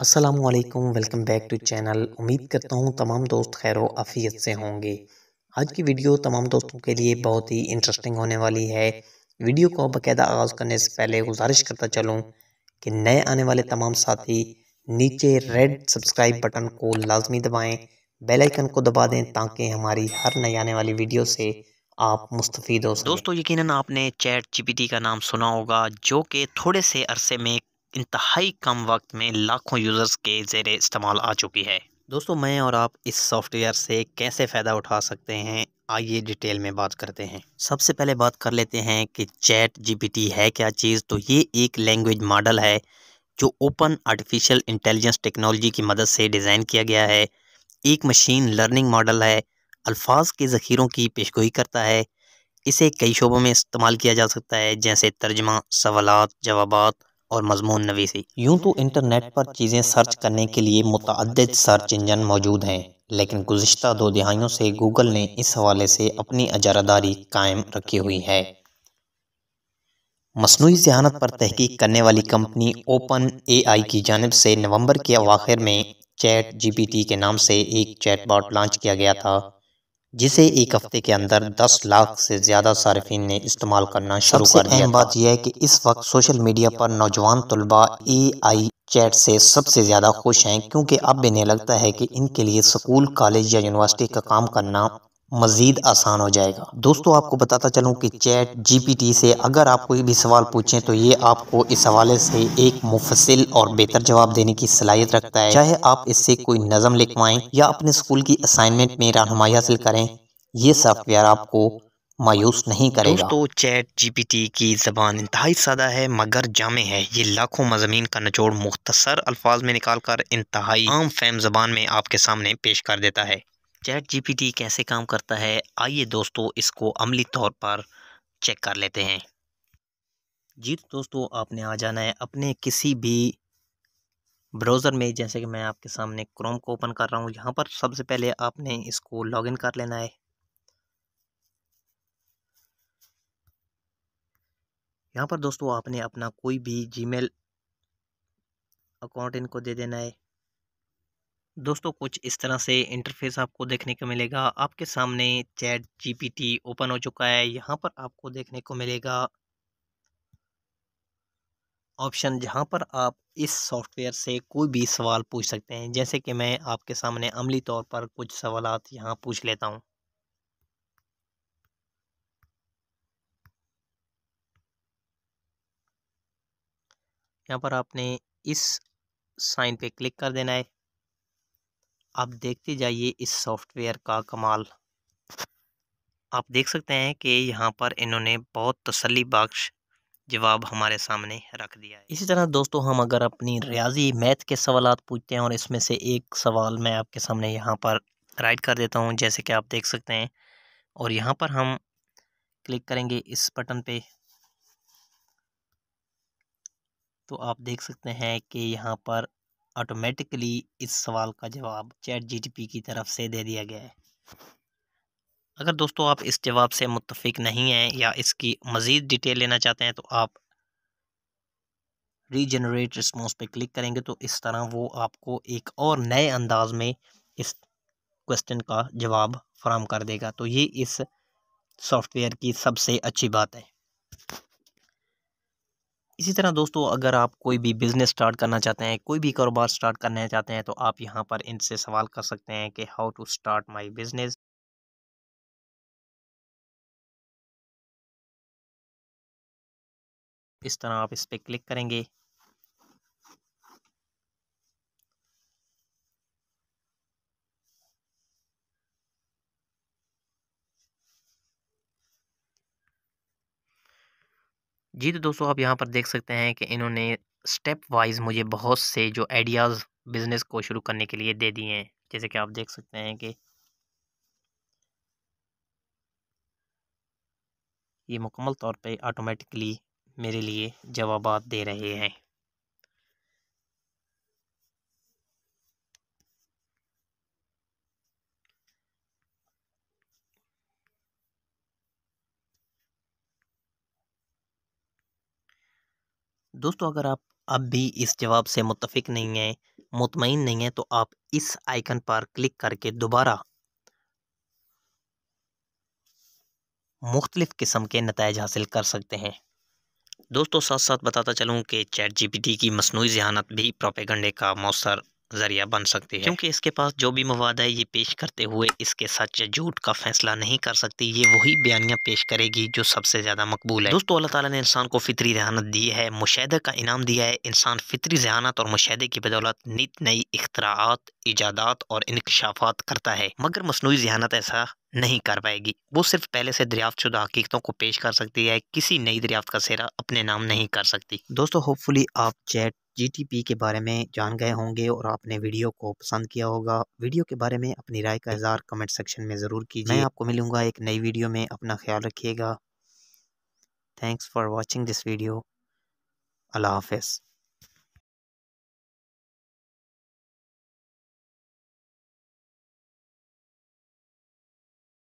अस्सलामुअलैकुम, welcome back to channel. उम्मीद करता हूँ तमाम दोस्त खैर आफियत से होंगे। आज की वीडियो तमाम दोस्तों के लिए बहुत ही इंटरेस्टिंग होने वाली है। वीडियो को बाकायदा आगाज़ करने से पहले गुजारिश करता चलूँ कि नए आने वाले तमाम साथी नीचे रेड सब्सक्राइब बटन को लाजमी दबाएं, बेल आइकन को दबा दें ताकि हमारी हर नई आने वाली वीडियो से आप मुस्तफ़ीद हो सकें। दोस्तों यकीनन आपने चैट जीपीटी का नाम सुना होगा, जो कि थोड़े से अरसे में इंतहाई कम वक्त में लाखों यूज़र्स के ज़ेरे इस्तेमाल आ चुकी है। दोस्तों मैं और आप इस सॉफ्टवेयर से कैसे फ़ायदा उठा सकते हैं, आइए डिटेल में बात करते हैं। सबसे पहले बात कर लेते हैं कि चैट जीपीटी है क्या चीज़। तो ये एक लैंग्वेज मॉडल है जो ओपन आर्टिफिशियल इंटेलिजेंस टेक्नोलॉजी की मदद से डिज़ाइन किया गया है। एक मशीन लर्निंग मॉडल है, अल्फाज के ज़ख़ीरों की पेशगोई करता है। इसे कई शोबों में इस्तेमाल किया जा सकता है, जैसे तर्जमा, सवालात, जवाबात और मजमून नवीसी। यूं तो इंटरनेट पर चीज़ें सर्च करने के लिए मुतअद्दिद सर्च इंजन मौजूद हैं, लेकिन गुज़िश्ता 2 दिहाइयों से गूगल ने इस हवाले से अपनी अजारादारी कायम रखी हुई है। मसनूई ज़हानत पर तहकीक करने वाली कंपनी ओपन एआई की जानिब से नवंबर के अवाखिर में चैट जीपीटी के नाम से एक चैटबॉट लॉन्च किया गया था, जिसे एक हफ्ते के अंदर 10 लाख से ज़्यादा सार्फिन ने इस्तेमाल करना शुरू कर दिया। अहम बात यह है कि इस वक्त सोशल मीडिया पर नौजवान तलबा एआई चैट से सबसे ज़्यादा खुश हैं, क्योंकि अब इन्हें लगता है कि इनके लिए स्कूल, कॉलेज या यूनिवर्सिटी का काम करना मज़ीद आसान हो जाएगा। दोस्तों आपको बताता चलूँ कि चैट जीपीटी से अगर आप कोई भी सवाल पूछें तो ये आपको इस हवाले से एक मुफस्सिल और बेहतर जवाब देने की सलाहियत रखता है। चाहे आप इससे कोई नज़म लिखवाएं या अपने स्कूल की असाइनमेंट में रहनुमाई हासिल करें, ये सॉफ्टवेयर आपको मायूस नहीं करेगा। दोस्तों चैट जीपीटी की ज़बान इंतहाई सादा है मगर जामे है। ये लाखों मज़ामीन का निचोड़ मुख्तसर अल्फाज में निकाल कर इंतहाई आम फहम ज़बान में आपके सामने पेश कर देता है। चैट जीपीटी कैसे काम करता है, आइए दोस्तों इसको अमली तौर पर चेक कर लेते हैं। जी तो दोस्तों आपने आ जाना है अपने किसी भी ब्राउज़र में, जैसे कि मैं आपके सामने क्रोम को ओपन कर रहा हूँ। यहाँ पर सबसे पहले आपने इसको लॉगिन कर लेना है। यहाँ पर दोस्तों आपने अपना कोई भी जीमेल अकाउंट इनको दे देना है। दोस्तों कुछ इस तरह से इंटरफेस आपको देखने को मिलेगा। आपके सामने चैट जीपीटी ओपन हो चुका है। यहाँ पर आपको देखने को मिलेगा ऑप्शन, जहाँ पर आप इस सॉफ्टवेयर से कोई भी सवाल पूछ सकते हैं। जैसे कि मैं आपके सामने अमली तौर पर कुछ सवालात यहाँ पूछ लेता हूँ। यहाँ पर आपने इस साइन पे क्लिक कर देना है। आप देखते जाइए इस सॉफ्टवेयर का कमाल। आप देख सकते हैं कि यहाँ पर इन्होंने बहुत तसल्ली बख्श जवाब हमारे सामने रख दिया है। इसी तरह दोस्तों हम अगर अपनी रियाजी मैथ के सवालात पूछते हैं और इसमें से एक सवाल मैं आपके सामने यहाँ पर राइट कर देता हूँ, जैसे कि आप देख सकते हैं, और यहाँ पर हम क्लिक करेंगे इस बटन पे, तो आप देख सकते हैं कि यहाँ पर ऑटोमेटिकली इस सवाल का जवाब चैट जीपीटी की तरफ से दे दिया गया है। अगर दोस्तों आप इस जवाब से मुत्तफिक नहीं हैं या इसकी मज़ीद डिटेल लेना चाहते हैं, तो आप रीजनरेट रिस्पॉन्स पे क्लिक करेंगे, तो इस तरह वो आपको एक और नए अंदाज में इस क्वेश्चन का जवाब फराहम कर देगा। तो ये इस सॉफ्टवेयर की सबसे अच्छी बात है। इसी तरह दोस्तों अगर आप कोई भी बिज़नेस स्टार्ट करना चाहते हैं, कोई भी कारोबार स्टार्ट करना चाहते हैं, तो आप यहाँ पर इनसे सवाल कर सकते हैं कि how to start my business. इस तरह आप इस पर क्लिक करेंगे। जी तो दोस्तों आप यहाँ पर देख सकते हैं कि इन्होंने स्टेप वाइज मुझे बहुत से जो आइडियाज़ बिज़नेस को शुरू करने के लिए दे दिए हैं। जैसे कि आप देख सकते हैं कि ये मुकम्मल तौर पे ऑटोमेटिकली मेरे लिए जवाबात दे रहे हैं। दोस्तों अगर आप अब भी इस जवाब से मुत्तफिक नहीं हैं, मुतमईन नहीं है तो आप इस आइकन पर क्लिक करके दोबारा मुख्तलिफ किस्म के नताइज हासिल कर सकते हैं। दोस्तों साथ साथ बताता चलूँ कि चैट जीपीटी की मसनूई ज़हानत भी प्रोपेगंडे का मौसर ज़रिया बन सकती है, क्योंकि इसके पास जो भी मवाद है ये पेश करते हुए इसके सच या झूठ का फैसला नहीं कर सकती। ये वही बयानियाँ पेश करेगी जो सबसे ज़्यादा मकबूल है। दोस्तों अल्लाह ताला ने इंसान को फितरी ज़हानत दी है, मुशाहदे का इनाम दिया है। इंसान फितरी ज़हानत और मुशाहदे की बदौलत नित नई इख्तराआत, इजादात और इंकशाफात करता है, मगर मसनूई ज़हानत ऐसा नहीं कर पाएगी। वो सिर्फ पहले से दरियाफ्तशुदा हकीकतों को पेश कर सकती है, किसी नई दरियाफ्त का सेहरा अपने नाम नहीं कर सकती। दोस्तों होपफुली आप चैट जीटीपी के बारे में जान गए होंगे और आपने वीडियो को पसंद किया होगा। वीडियो के बारे में अपनी राय का इज़हार कमेंट सेक्शन में ज़रूर कीजिए। मैं आपको मिलूंगा एक नई वीडियो में, अपना ख्याल रखिएगा। Thanks for watching this video. अल्लाह हाफ़िज़।